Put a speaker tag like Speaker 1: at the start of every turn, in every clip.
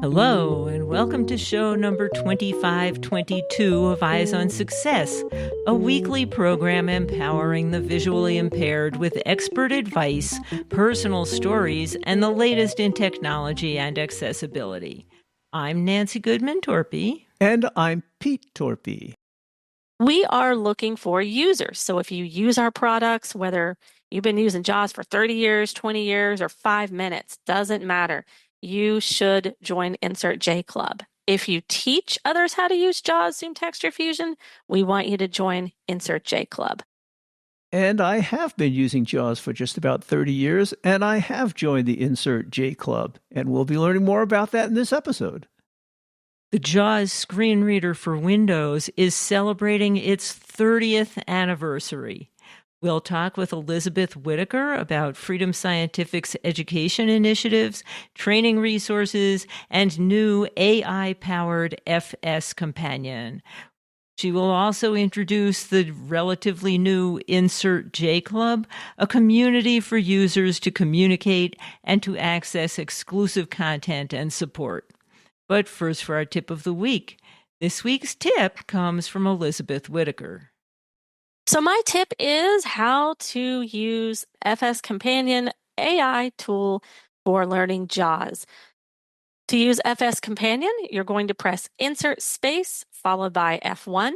Speaker 1: Hello, and welcome to show number 2522 of Eyes on Success, a weekly program empowering the visually impaired with expert advice, personal stories, and the latest in technology and accessibility. I'm Nancy Torpey.
Speaker 2: And I'm Pete Torpey.
Speaker 3: We are looking for users. So if you use our products, whether you've been using JAWS for 30 years, 20 years, or 5 minutes, doesn't matter. You should join Insert J Club. If you teach others how to use JAWS, Zoom Text, or Fusion, we want you to join Insert J Club.
Speaker 2: And I have been using JAWS for just about 30 years, and I have joined the Insert J Club, and we'll be learning more about that in this episode.
Speaker 1: The JAWS screen reader for Windows is celebrating its 30th anniversary. We'll talk with Elizabeth Whitaker about Freedom Scientific's education initiatives, training resources, and new AI-powered FS Companion. She will also introduce the relatively new Insert J Club, a community for users to communicate and to access exclusive content and support. But first for our tip of the week. This week's tip comes from Elizabeth Whitaker.
Speaker 3: So my tip is how to use FS Companion AI tool for learning JAWS. To use FS Companion, you're going to press Insert Space followed by F1.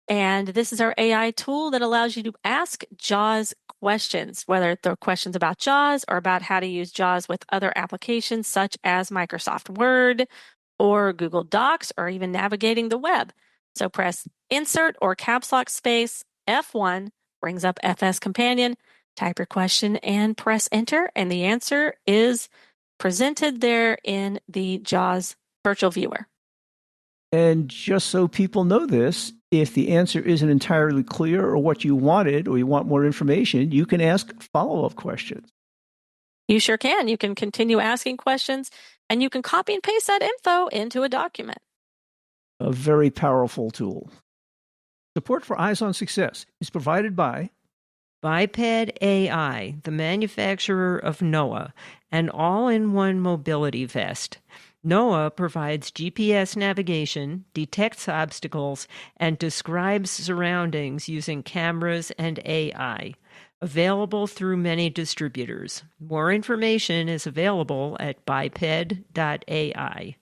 Speaker 3: And this is our AI tool that allows you to ask JAWS questions, whether they're questions about JAWS or about how to use JAWS with other applications such as Microsoft Word or Google Docs or even navigating the web. So press Insert or Caps Lock Space F1 brings up FS Companion, type your question and press enter, and the answer is presented there in the JAWS virtual viewer.
Speaker 2: And just so people know this, if the answer isn't entirely clear or what you wanted or you want more information, you can ask follow-up questions.
Speaker 3: You sure can. You can continue asking questions and you can copy and paste that info into a document.
Speaker 2: A very powerful tool. Support for Eyes on Success is provided by
Speaker 1: Biped AI, the manufacturer of NOAA, an all-in-one mobility vest. NOAA provides GPS navigation, detects obstacles, and describes surroundings using cameras and AI. Available through many distributors. More information is available at biped.ai.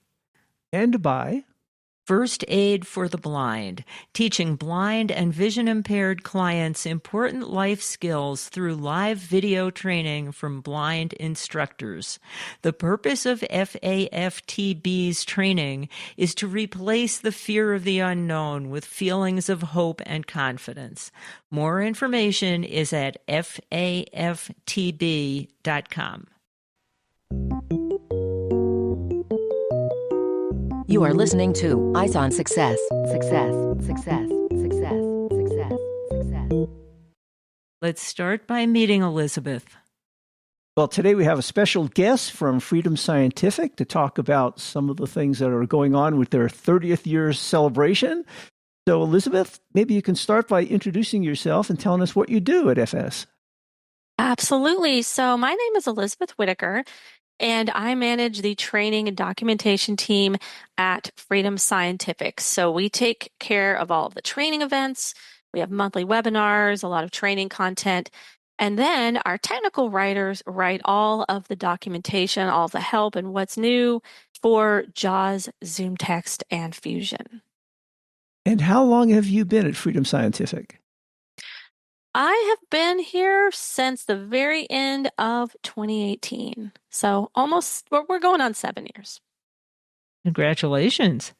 Speaker 2: And by
Speaker 1: First Aid for the Blind, teaching blind and vision-impaired clients important life skills through live video training from blind instructors. The purpose of FAFTB's training is to replace the fear of the unknown with feelings of hope and confidence. More information is at faftb.com.
Speaker 4: You are listening to Eyes on Success. Success, success, success, success, success.
Speaker 1: Let's start by meeting Elizabeth.
Speaker 2: Well, today we have a special guest from Freedom Scientific to talk about some of the things that are going on with their 30th year celebration. So, Elizabeth, maybe you can start by introducing yourself and telling us what you do at FS.
Speaker 3: Absolutely. So my name is Elizabeth Whitaker, and I manage the training and documentation team at Freedom Scientific. So we take care of all of the training events. We have monthly webinars, a lot of training content. And then our technical writers write all of the documentation, all the help and what's new for JAWS, Zoom Text, and Fusion.
Speaker 2: And how long have you been at Freedom Scientific?
Speaker 3: I have been here since the very end of 2018. So we're going on 7 years.
Speaker 1: Congratulations.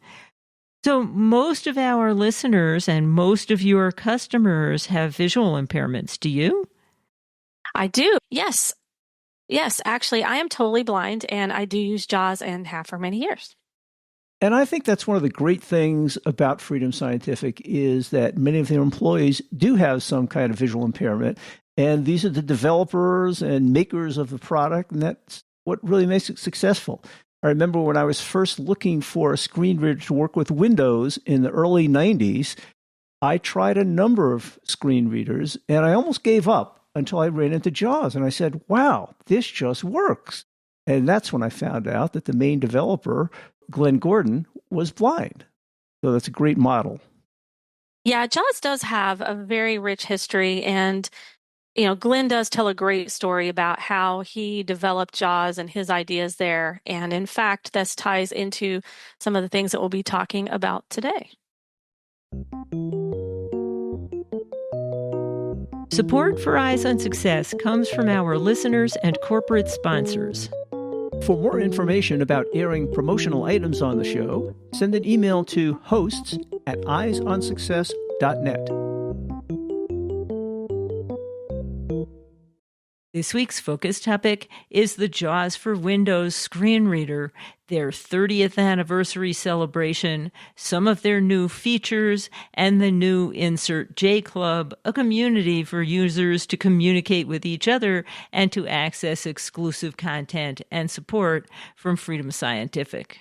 Speaker 1: So most of our listeners and most of your customers have visual impairments. Do you?
Speaker 3: I do. Yes. Yes, actually, I am totally blind and I do use JAWS and have for many years.
Speaker 2: And I think that's one of the great things about Freedom Scientific is that many of their employees do have some kind of visual impairment. And these are the developers and makers of the product. And that's what really makes it successful. I remember when I was first looking for a screen reader to work with Windows in the early 90s, I tried a number of screen readers and I almost gave up. until I ran into JAWS. And I said, wow, this just works. And that's when I found out that the main developer, Glenn Gordon, was blind. So that's a great model.
Speaker 3: Yeah, JAWS does have a very rich history, and Glenn does tell a great story about how he developed JAWS and his ideas there. And in fact, this ties into some of the things that we'll be talking about today.
Speaker 1: Support for Eyes on Success comes from our listeners and corporate sponsors.
Speaker 2: For more information about airing promotional items on the show, send an email to hosts@eyesonsuccess.net.
Speaker 1: This week's focus topic is the JAWS for Windows screen reader, their 30th anniversary celebration, some of their new features, and the new Insert J Club, a community for users to communicate with each other and to access exclusive content and support from Freedom Scientific.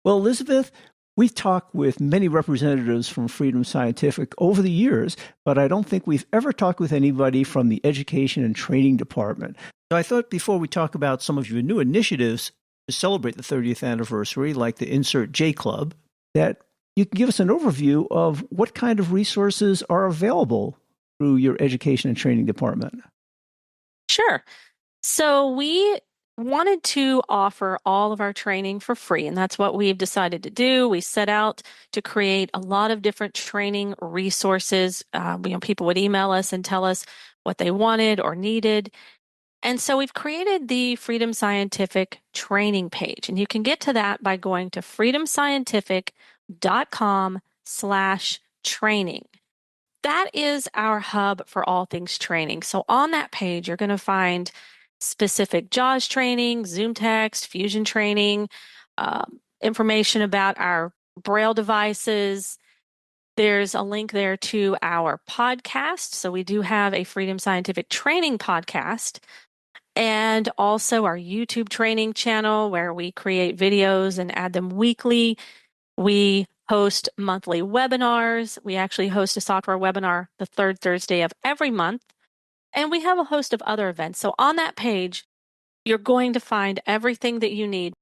Speaker 2: Well, Elizabeth, we've talked with many representatives from Freedom Scientific over the years, but I don't think we've ever talked with anybody from the Education and Training Department. So I thought before we talk about some of your new initiatives to celebrate the 30th anniversary, like the Insert J Club, that you can give us an overview of what kind of resources are available through your Education and Training Department.
Speaker 3: Sure. So we wanted to offer all of our training for free, and that's what we've decided to do. We set out to create a lot of different training resources. People would email us and tell us what they wanted or needed. And so we've created the Freedom Scientific training page, and you can get to that by going to freedomscientific.com/training. That is our hub for all things training. So on that page, you're going to find specific JAWS training, Zoom text, Fusion training, information about our Braille devices. There's a link there to our podcast. So we do have a Freedom Scientific training podcast, and also our YouTube training channel where we create videos and add them weekly. We host monthly webinars. We actually host a software webinar the third Thursday of every month. And we have a host of other events. So on that page, you're going to find everything that you need.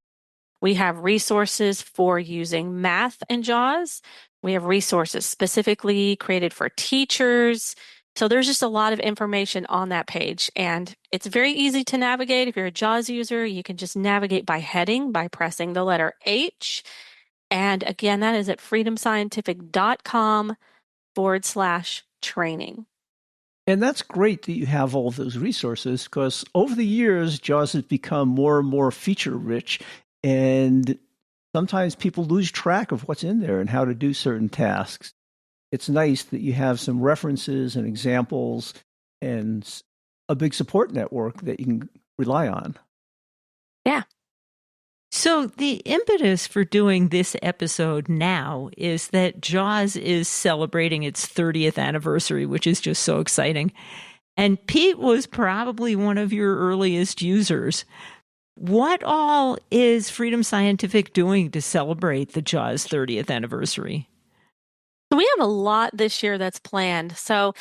Speaker 3: We have resources for using math and JAWS. We have resources specifically created for teachers. So there's just a lot of information on that page. And it's very easy to navigate. If you're a JAWS user, you can just navigate by heading by pressing the letter H. And again, that is at freedomscientific.com/training.
Speaker 2: And that's great that you have all of those resources, because over the years, JAWS has become more and more feature-rich, and sometimes people lose track of what's in there and how to do certain tasks. It's nice that you have some references and examples and a big support network that you can rely on.
Speaker 3: Yeah.
Speaker 1: So the impetus for doing this episode now is that JAWS is celebrating its 30th anniversary, which is just so exciting. And Pete was probably one of your earliest users. What all is Freedom Scientific doing to celebrate the JAWS 30th anniversary?
Speaker 3: We have a lot this year that's planned. So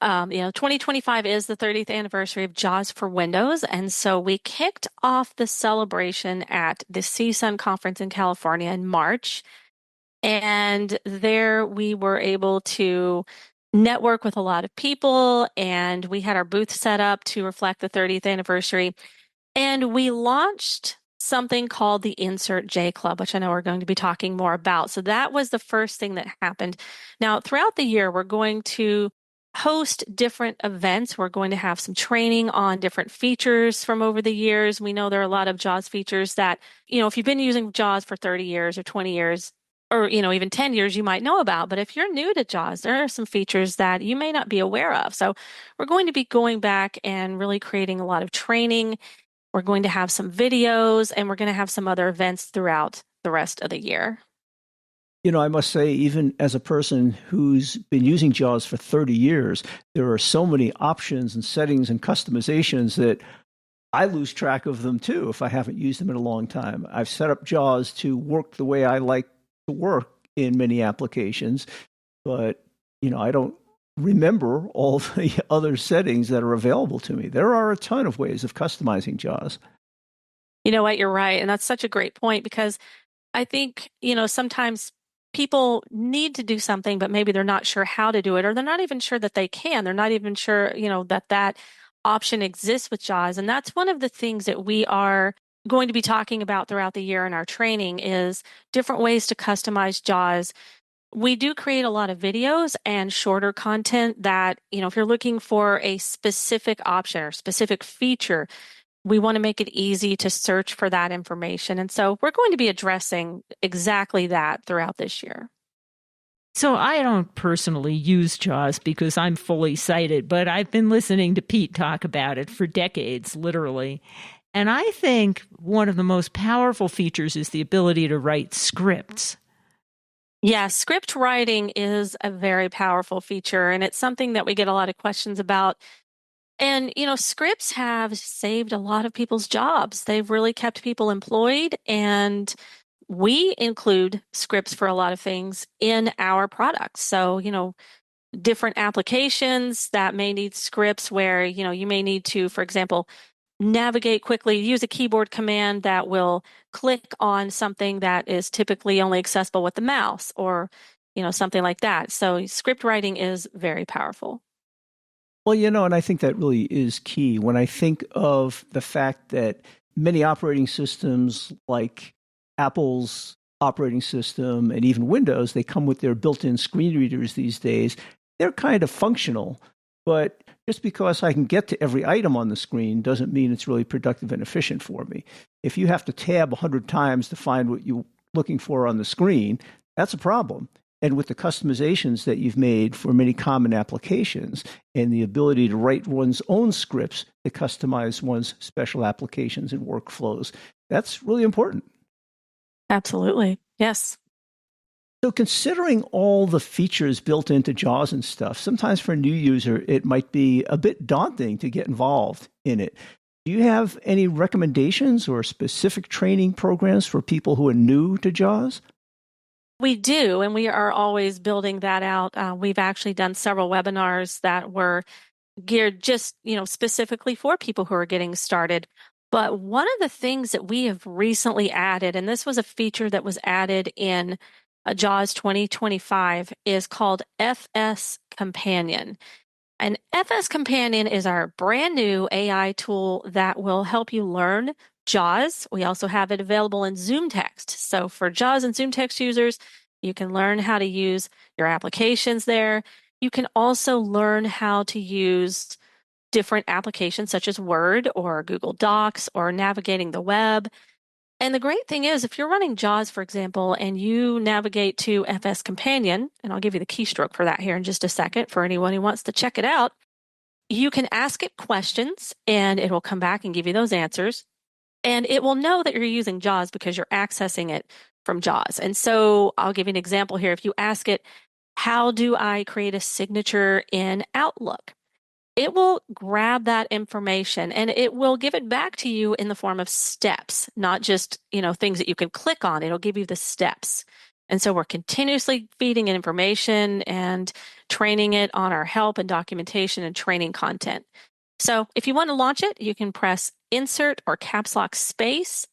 Speaker 3: 2025 is the 30th anniversary of JAWS for Windows. And so we kicked off the celebration at the CSUN conference in California in March. And there we were able to network with a lot of people, and we had our booth set up to reflect the 30th anniversary. And we launched something called the Insert J Club, which I know we're going to be talking more about. So that was the first thing that happened. Now, throughout the year, we're going to host different events. We're going to have some training on different features from over the years. We know there are a lot of JAWS features that, if you've been using JAWS for 30 years or 20 years, or, even 10 years, you might know about. But if you're new to JAWS, there are some features that you may not be aware of. So we're going to be going back and really creating a lot of training. We're going to have some videos, and we're going to have some other events throughout the rest of the year.
Speaker 2: I must say, even as a person who's been using JAWS for 30 years, there are so many options and settings and customizations that I lose track of them too if I haven't used them in a long time. I've set up JAWS to work the way I like to work in many applications, but I don't remember all the other settings that are available to me. There are a ton of ways of customizing JAWS.
Speaker 3: You know what? You're right. And that's such a great point because I think, sometimes people need to do something, but maybe they're not sure how to do it, or they're not even sure that they can. They're not even sure, that option exists with JAWS. And that's one of the things that we are going to be talking about throughout the year in our training is different ways to customize JAWS. We do create a lot of videos and shorter content that, if you're looking for a specific option or specific feature, we want to make it easy to search for that information. And so we're going to be addressing exactly that throughout this year.
Speaker 1: So I don't personally use JAWS because I'm fully sighted, but I've been listening to Pete talk about it for decades, literally. And I think one of the most powerful features is the ability to write scripts.
Speaker 3: Yeah, script writing is a very powerful feature, and it's something that we get a lot of questions about. And, scripts have saved a lot of people's jobs. They've really kept people employed, and we include scripts for a lot of things in our products. So, different applications that may need scripts where, you may need to, for example, navigate quickly, use a keyboard command that will click on something that is typically only accessible with the mouse or, something like that. So script writing is very powerful.
Speaker 2: Well, and I think that really is key. When I think of the fact that many operating systems like Apple's operating system and even Windows, they come with their built-in screen readers these days. They're kind of functional, but just because I can get to every item on the screen doesn't mean it's really productive and efficient for me. If you have to tab 100 times to find what you're looking for on the screen, that's a problem. And with the customizations that you've made for many common applications and the ability to write one's own scripts to customize one's special applications and workflows, that's really important.
Speaker 3: Absolutely. Yes.
Speaker 2: So considering all the features built into JAWS and stuff, sometimes for a new user, it might be a bit daunting to get involved in it. Do you have any recommendations or specific training programs for people who are new to JAWS?
Speaker 3: We do, and we are always building that out. We've actually done several webinars that were geared just, specifically for people who are getting started. But one of the things that we have recently added, and this was a feature that was added in JAWS 2025, is called FS Companion. And FS Companion is our brand new AI tool that will help you learn JAWS. We also have it available in Zoom Text. So for JAWS and Zoom Text users, you can learn how to use your applications there. You can also learn how to use different applications such as Word or Google Docs or navigating the web. And the great thing is, if you're running JAWS, for example, and you navigate to FS Companion, and I'll give you the keystroke for that here in just a second for anyone who wants to check it out, you can ask it questions and it will come back and give you those answers. And it will know that you're using JAWS because you're accessing it from JAWS. And so I'll give you an example here. If you ask it, how do I create a signature in Outlook? It will grab that information and it will give it back to you in the form of steps, not just, things that you can click on. It'll give you the steps. And so we're continuously feeding it information and training it on our help and documentation and training content. So if you want to launch it, you can press Insert or Caps Lock Space,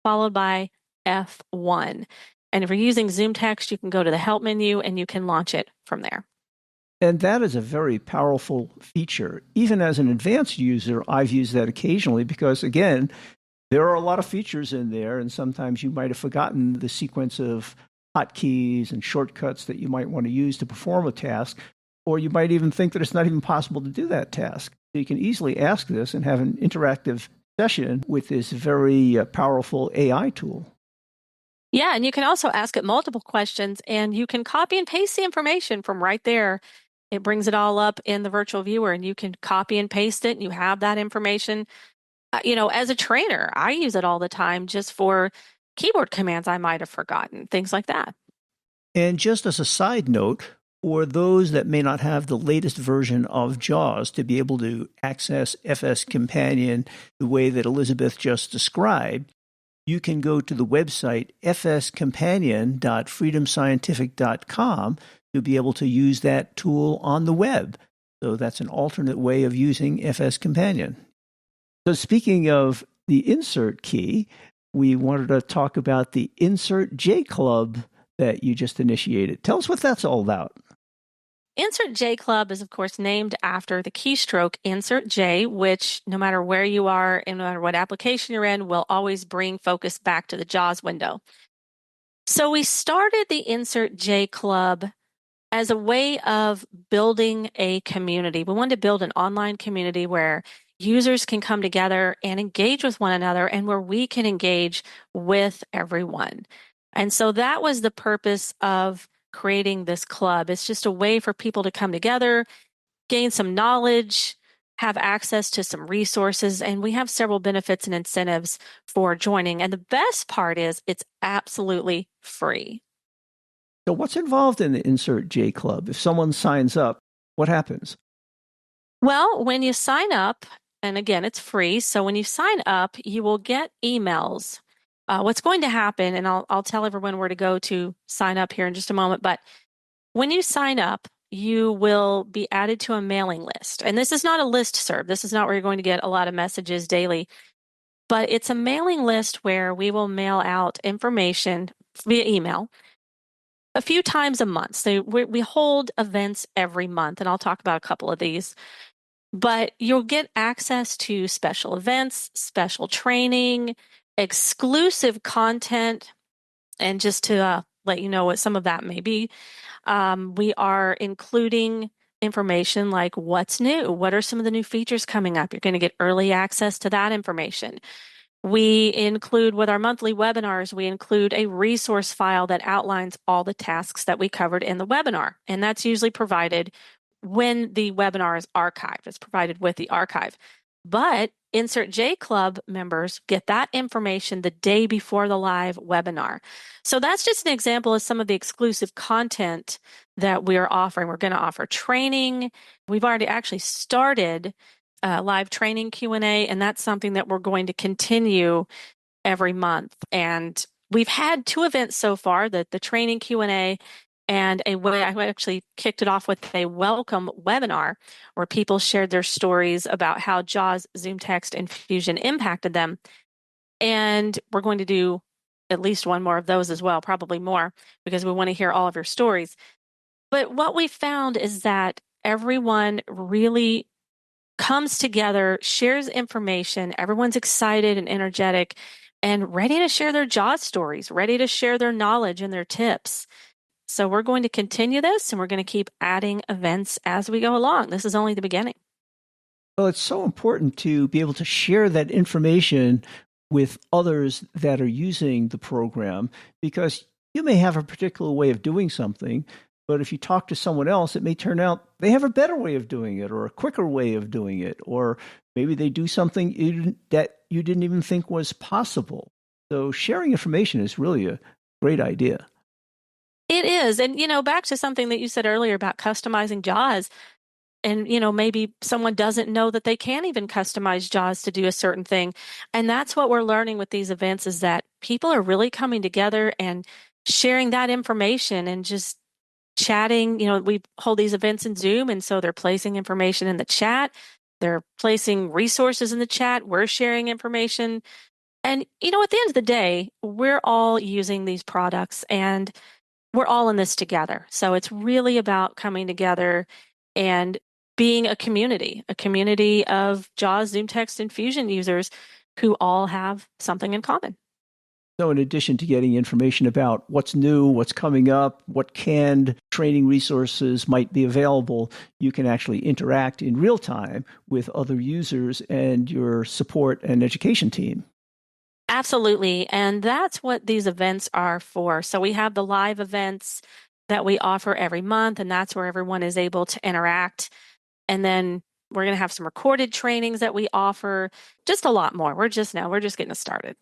Speaker 3: followed by F1. And if you're using Zoom Text, you can go to the Help menu and you can launch it from there.
Speaker 2: And that is a very powerful feature. Even as an advanced user, I've used that occasionally because, again, there are a lot of features in there, and sometimes you might have forgotten the sequence of hotkeys and shortcuts that you might want to use to perform a task, or you might even think that it's not even possible to do that task. So you can easily ask this and have an interactive session with this very powerful AI tool.
Speaker 3: Yeah, and you can also ask it multiple questions, and you can copy and paste the information from right there. It brings it all up in the virtual viewer, and you can copy and paste it, and you have that information. As a trainer, I use it all the time just for keyboard commands I might have forgotten, things like that.
Speaker 2: And just as a side note, for those that may not have the latest version of JAWS to be able to access FS Companion the way that Elizabeth just described, you can go to the website fscompanion.freedomscientific.com to be able to use that tool on the web. So that's an alternate way of using FS Companion. So speaking of the insert key, we wanted to talk about the Insert J Club that you just initiated. Tell us what that's all about.
Speaker 3: Insert J Club is, of course, named after the keystroke Insert J, which no matter where you are and no matter what application you're in, will always bring focus back to the JAWS window. So we started the Insert J Club as a way of building a community. We wanted to build an online community where users can come together and engage with one another and where we can engage with everyone. And so that was the purpose of creating this club. It's just a way for people to come together, gain some knowledge, have access to some resources, and we have several benefits and incentives for joining. And the best part is it's absolutely free.
Speaker 2: So what's involved in the Insert J Club? If someone signs up, what happens?
Speaker 3: Well, when you sign up, and again, it's free. So when you sign up, you will get emails. What's going to happen, and I'll tell everyone where to go to sign up here in just a moment, but when you sign up, you will be added to a mailing list. And this is not a listserv. This is not where you're going to get a lot of messages daily, but it's a mailing list where we will mail out information via email a few times a month. So we hold events every month, and I'll talk about a couple of these. But you'll get access to special events, special training, exclusive content, and just to let you know what some of that may be, we are including information like what's new, what are some of the new features coming up. You're going to get early access to that information. We include, with our monthly webinars, we include a resource file that outlines all the tasks that we covered in the webinar, and that's usually provided when the webinar is archived. It's provided with the archive. But Insert J Club members get that information the day before the live webinar. So that's just an example of some of the exclusive content that we are offering. We're going to offer training. We've already actually started live training Q&A, and that's something that we're going to continue every month. And we've had 2 events so far, the training Q&A and I actually kicked it off with a welcome webinar where people shared their stories about how JAWS, Zoom Text, and Fusion impacted them. And we're going to do at least one more of those as well, probably more, because we want to hear all of your stories. But what we found is that everyone really comes together, shares information, everyone's excited and energetic and ready to share their JAWS stories, ready to share their knowledge and their tips. So we're going to continue this, and we're going to keep adding events as we go along. This is only the beginning.
Speaker 2: Well, it's so important to be able to share that information with others that are using the program, because you may have a particular way of doing something, but if you talk to someone else, it may turn out they have a better way of doing it or a quicker way of doing it, or maybe they do something that you didn't even think was possible. So sharing information is really a great idea.
Speaker 3: It is. And, back to something that you said earlier about customizing JAWS, and, maybe someone doesn't know that they can even customize JAWS to do a certain thing. And that's what we're learning with these events, is that people are really coming together and sharing that information and just chatting. We hold these events in Zoom, and so they're placing information in the chat. They're placing resources in the chat. We're sharing information. And, at the end of the day, we're all using these products, and we're all in this together. So it's really about coming together and being a community of JAWS, Zoom Text, and Fusion users who all have something in common.
Speaker 2: So in addition to getting information about what's new, what's coming up, what canned training resources might be available, you can actually interact in real time with other users and your support and education team.
Speaker 3: Absolutely. And that's what these events are for. So we have the live events that we offer every month, and that's where everyone is able to interact. And then we're going to have some recorded trainings that we offer, just a lot more. We're just getting started.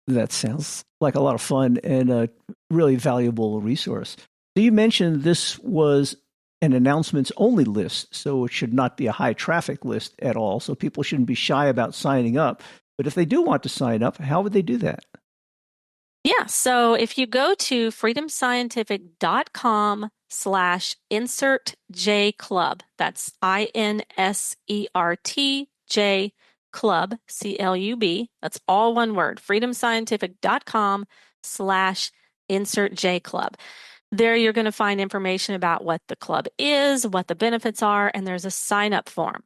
Speaker 2: That sounds like a lot of fun and a really valuable resource. So you mentioned this was an announcements only list, so it should not be a high traffic list at all. So people shouldn't be shy about signing up. But if they do want to sign up, how would they do that?
Speaker 3: Yeah, so if you go to freedomscientific.com insert J club. That's INSERT Club, CLUB. That's all one word, freedomscientific.com/insert J club. There you're going to find information about what the club is, what the benefits are, and there's a sign up form.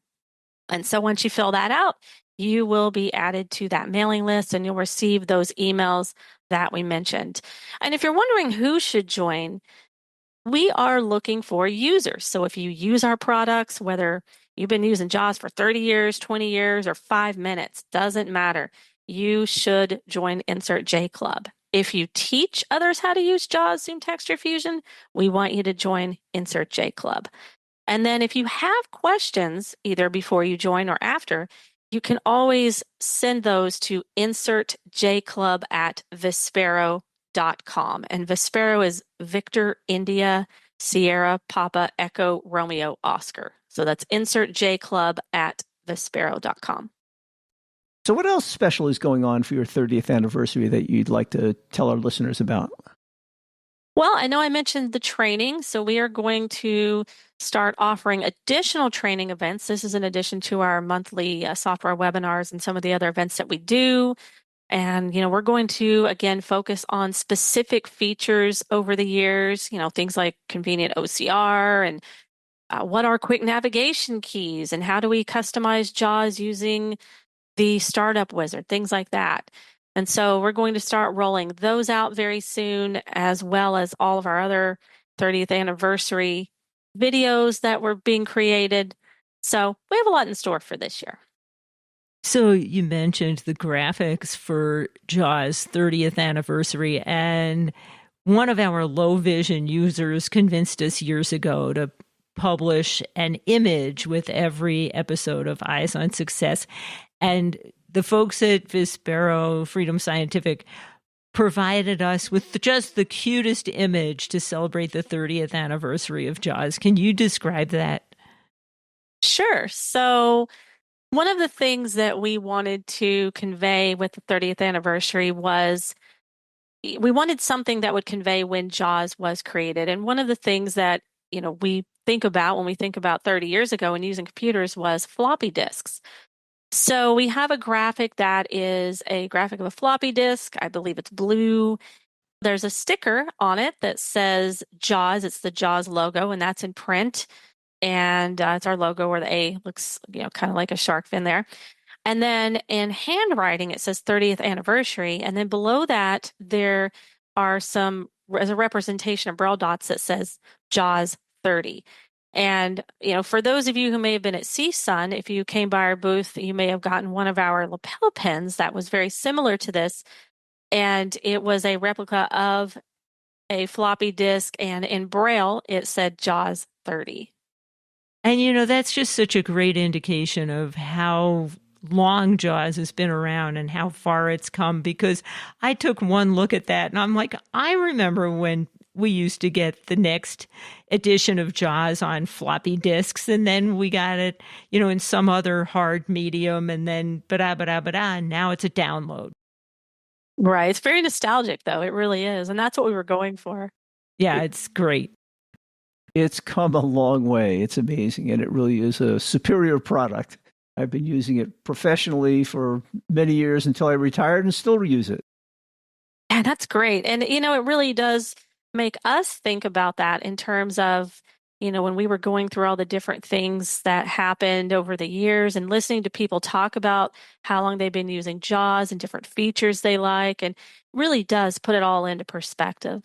Speaker 3: And so once you fill that out, you will be added to that mailing list and you'll receive those emails that we mentioned. And if you're wondering who should join, we are looking for users. So if you use our products, whether you've been using JAWS for 30 years, 20 years, or 5 minutes, doesn't matter. You should join Insert J Club. If you teach others how to use JAWS Zoom Texture Fusion, we want you to join Insert J Club. And then if you have questions, either before you join or after, you can always send those to insertjclub@vispero.com. And Vispero is Victor, India, Sierra, Papa, Echo, Romeo, Oscar. So that's insertjclub@vispero.com.
Speaker 2: So what else special is going on for your 30th anniversary that you'd like to tell our listeners about?
Speaker 3: Well, I know I mentioned the training, so we are going to start offering additional training events. This is in addition to our monthly software webinars and some of the other events that we do. And, we're going to, again, focus on specific features over the years, things like convenient OCR and what are quick navigation keys and how do we customize JAWS using the startup wizard, things like that. And so we're going to start rolling those out very soon, as well as all of our other 30th anniversary videos that were being created. So we have a lot in store for this year.
Speaker 1: So you mentioned the graphics for JAWS 30th anniversary, and one of our low vision users convinced us years ago to publish an image with every episode of Eyes on Success. And the folks at Vispero Freedom Scientific provided us with just the cutest image to celebrate the 30th anniversary of JAWS. Can you describe that?
Speaker 3: Sure. So one of the things that we wanted to convey with the 30th anniversary was we wanted something that would convey when JAWS was created. And one of the things that, we think about when we think about 30 years ago and using computers was floppy disks. So we have a graphic that is a graphic of a floppy disk. I believe it's blue. There's a sticker on it that says JAWS. It's the JAWS logo, and that's in print. And it's our logo where the A looks, kind of like a shark fin there. And then in handwriting, it says 30th anniversary. And then below that, there are as a representation of Braille dots that says JAWS 30. And, for those of you who may have been at CSUN, if you came by our booth, you may have gotten one of our lapel pins that was very similar to this. And it was a replica of a floppy disk. And in Braille, it said JAWS 30.
Speaker 1: And, that's just such a great indication of how long JAWS has been around and how far it's come, because I took one look at that and I'm like, I remember when we used to get the next edition of JAWS on floppy disks, and then we got it, in some other hard medium, and then and now it's a download.
Speaker 3: Right. It's very nostalgic, though. It really is. And that's what we were going for.
Speaker 1: Yeah, it's great.
Speaker 2: It's come a long way. It's amazing, and it really is a superior product. I've been using it professionally for many years until I retired and still use it.
Speaker 3: And that's great. And, it really does make us think about that in terms of, when we were going through all the different things that happened over the years and listening to people talk about how long they've been using JAWS and different features they like, and really does put it all into perspective.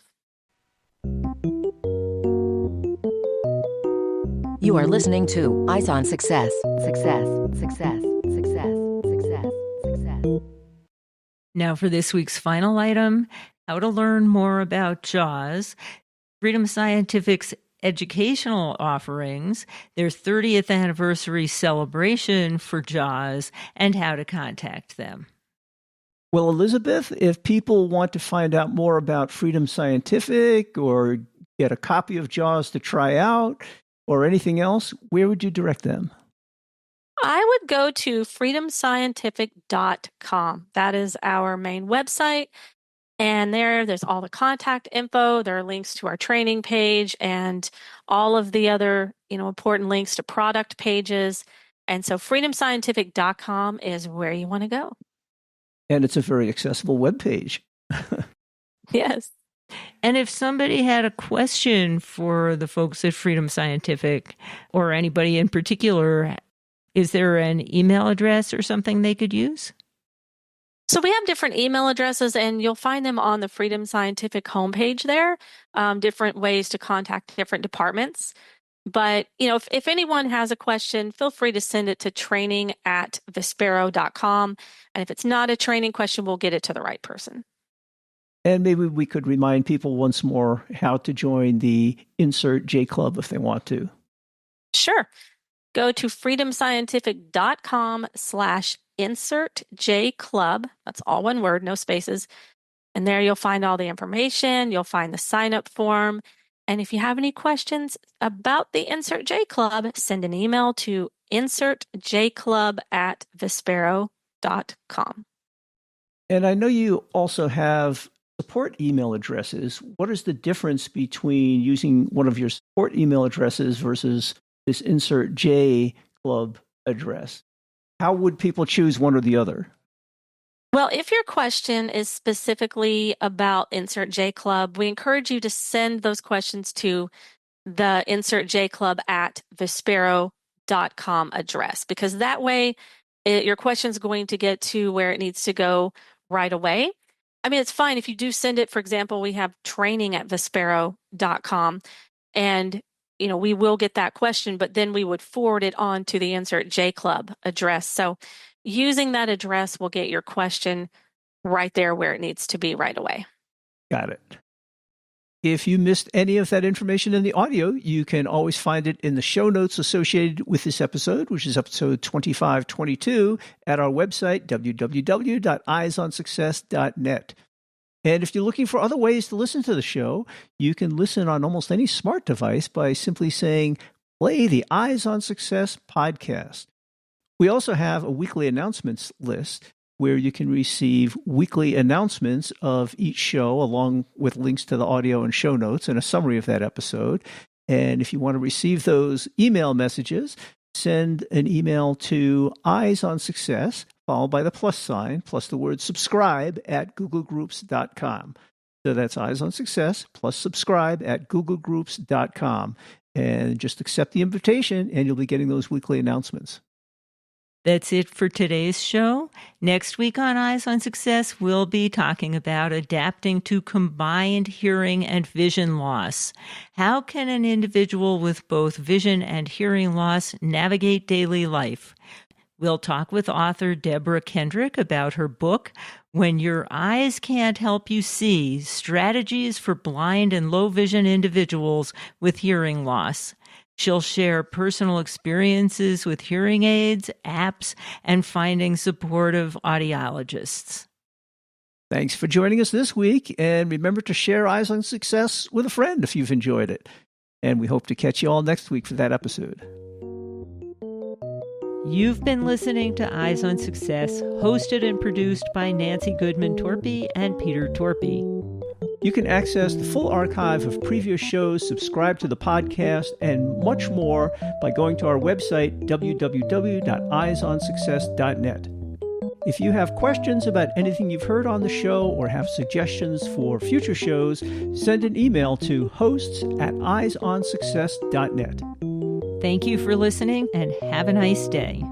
Speaker 4: You are listening to Eyes on Success. Success, success, success, success, success.
Speaker 1: Now for this week's final item, how to learn more about JAWS, Freedom Scientific's educational offerings, their 30th anniversary celebration for JAWS, and how to contact them.
Speaker 2: Well, Elizabeth, if people want to find out more about Freedom Scientific or get a copy of JAWS to try out or anything else, where would you direct them?
Speaker 3: I would go to freedomscientific.com. That is our main website. And there's all the contact info. There are links to our training page and all of the other, important links to product pages. And so freedomscientific.com is where you want to go.
Speaker 2: And it's a very accessible webpage.
Speaker 3: Yes.
Speaker 1: And if somebody had a question for the folks at Freedom Scientific or anybody in particular, is there an email address or something they could use?
Speaker 3: So we have different email addresses, and you'll find them on the Freedom Scientific homepage there, different ways to contact different departments. But, if anyone has a question, feel free to send it to training@vispero.com. And if it's not a training question, we'll get it to the right person.
Speaker 2: And maybe we could remind people once more how to join the Insert J Club if they want to.
Speaker 3: Sure. Go to freedomscientific.com/InsertJClub. That's all one word, no spaces. And there you'll find all the information. You'll find the sign-up form. And if you have any questions about the Insert J Club, send an email to insertjclub@vispero.com.
Speaker 2: And I know you also have support email addresses. What is the difference between using one of your support email addresses versus this Insert J Club address? How would people choose one or the other?
Speaker 3: Well, if your question is specifically about Insert J Club, we encourage you to send those questions to the insertjclub@vispero.com address, because that way your question is going to get to where it needs to go right away. I mean, it's fine if you do send it. For example, we have training@vispero.com, and we will get that question, but then we would forward it on to the Insert J Club address. So using that address will get your question right there where it needs to be right away.
Speaker 2: Got it. If you missed any of that information in the audio, you can always find it in the show notes associated with this episode, which is episode 2522 at our website, www.eyesonsuccess.net. And if you're looking for other ways to listen to the show, you can listen on almost any smart device by simply saying, play the Eyes on Success podcast. We also have a weekly announcements list where you can receive weekly announcements of each show along with links to the audio and show notes and a summary of that episode. And if you want to receive those email messages, send an email to Eyes on Success, followed by the plus sign, plus the word subscribe at googlegroups.com. So that's Eyes on Success plus subscribe at googlegroups.com. And just accept the invitation and you'll be getting those weekly announcements.
Speaker 1: That's it for today's show. Next week on Eyes on Success, we'll be talking about adapting to combined hearing and vision loss. How can an individual with both vision and hearing loss navigate daily life? We'll talk with author Deborah Kendrick about her book, When Your Eyes Can't Help You See, Strategies for Blind and Low Vision Individuals with Hearing Loss. She'll share personal experiences with hearing aids, apps, and finding supportive audiologists.
Speaker 2: Thanks for joining us this week, and remember to share Eyes on Success with a friend if you've enjoyed it. And we hope to catch you all next week for that episode.
Speaker 1: You've been listening to Eyes on Success, hosted and produced by Nancy Goodman Torpey and Peter Torpey.
Speaker 2: You can access the full archive of previous shows, subscribe to the podcast, and much more by going to our website, www.eyesonsuccess.net. If you have questions about anything you've heard on the show or have suggestions for future shows, send an email to hosts@eyesonsuccess.net.
Speaker 1: Thank you for listening and have a nice day.